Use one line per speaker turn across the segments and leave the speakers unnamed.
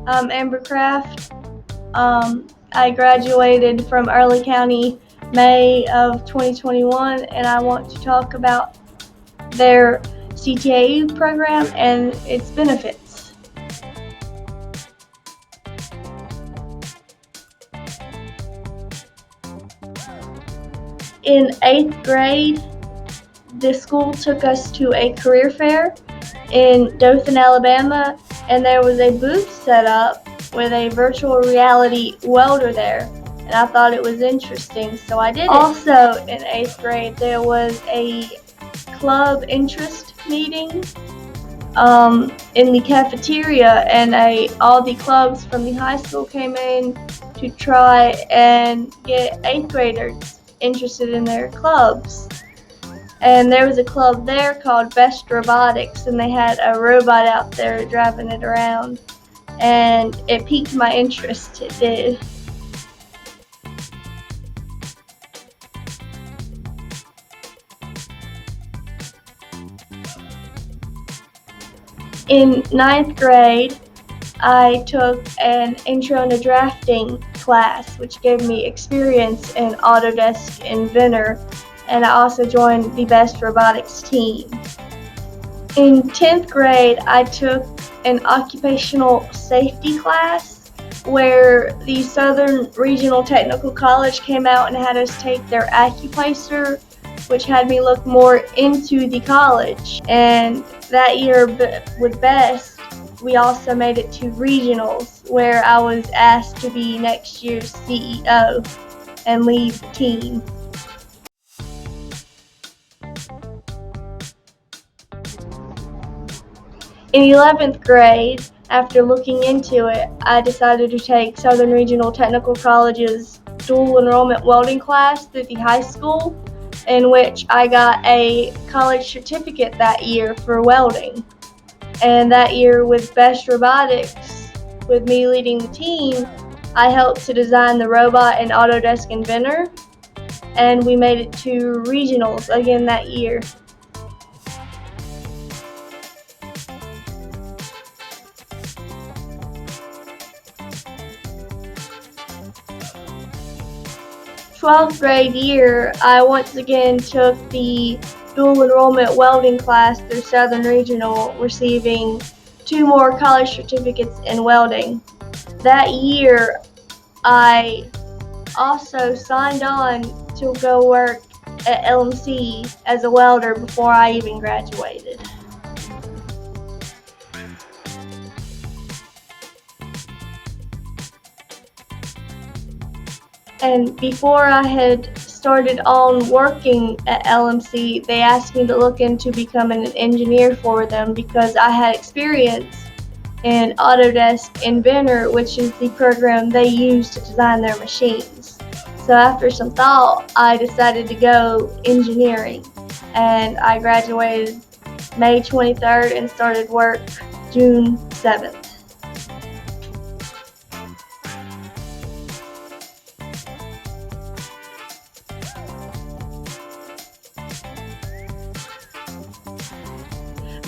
Amber Craft. I graduated from Early County May of 2021, and I want to talk about their CTAE program and its benefits. In 8th grade, the school took us to a career fair in Dothan, Alabama, and there was a booth set up with a virtual reality welder there, and I thought it was interesting, so I did it. Also in 8th grade, there was a club interest meeting in the cafeteria, and all the clubs from the high school came in to try and get 8th graders interested in their clubs. And there was a club there called Best Robotics, and they had a robot out there driving it around, and it piqued my interest. It did. In 9th grade, I took an Intro to Drafting class, which gave me experience in Autodesk Inventor, and I also joined the Best Robotics team. In 10th grade, I took an occupational safety class where the Southern Regional Technical College came out and had us take their Accuplacer, which had me look more into the college. And that year with BEST, we also made it to regionals, where I was asked to be next year's CEO and lead the team. In 11th grade, after looking into it, I decided to take Southern Regional Technical College's dual enrollment welding class through the high school, in which I got a college certificate that year for welding. And that year with Best Robotics, with me leading the team, I helped to design the robot in Autodesk Inventor, and we made it to regionals again that year. Twelfth grade year, I once again took the dual enrollment welding class through Southern Regional, receiving 2 more college certificates in welding. That year, I also signed on to go work at LMC as a welder before I even graduated. And before I had started on working at LMC, they asked me to look into becoming an engineer for them because I had experience in Autodesk Inventor, which is the program they use to design their machines. So after some thought, I decided to go engineering, and I graduated May 23rd and started work June 7th.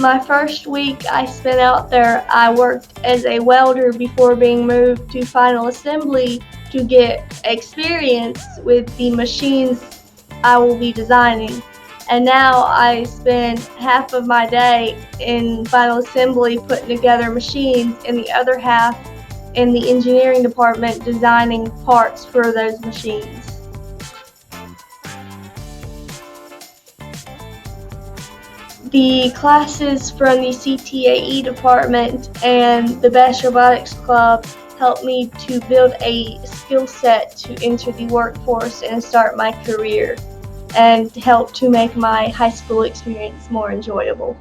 My first week I spent out there, I worked as a welder before being moved to final assembly to get experience with the machines I will be designing. And now I spend half of my day in final assembly putting together machines and the other half in the engineering department designing parts for those machines. The classes from the CTAE department and the Best Robotics Club helped me to build a skill set to enter the workforce and start my career, and help to make my high school experience more enjoyable.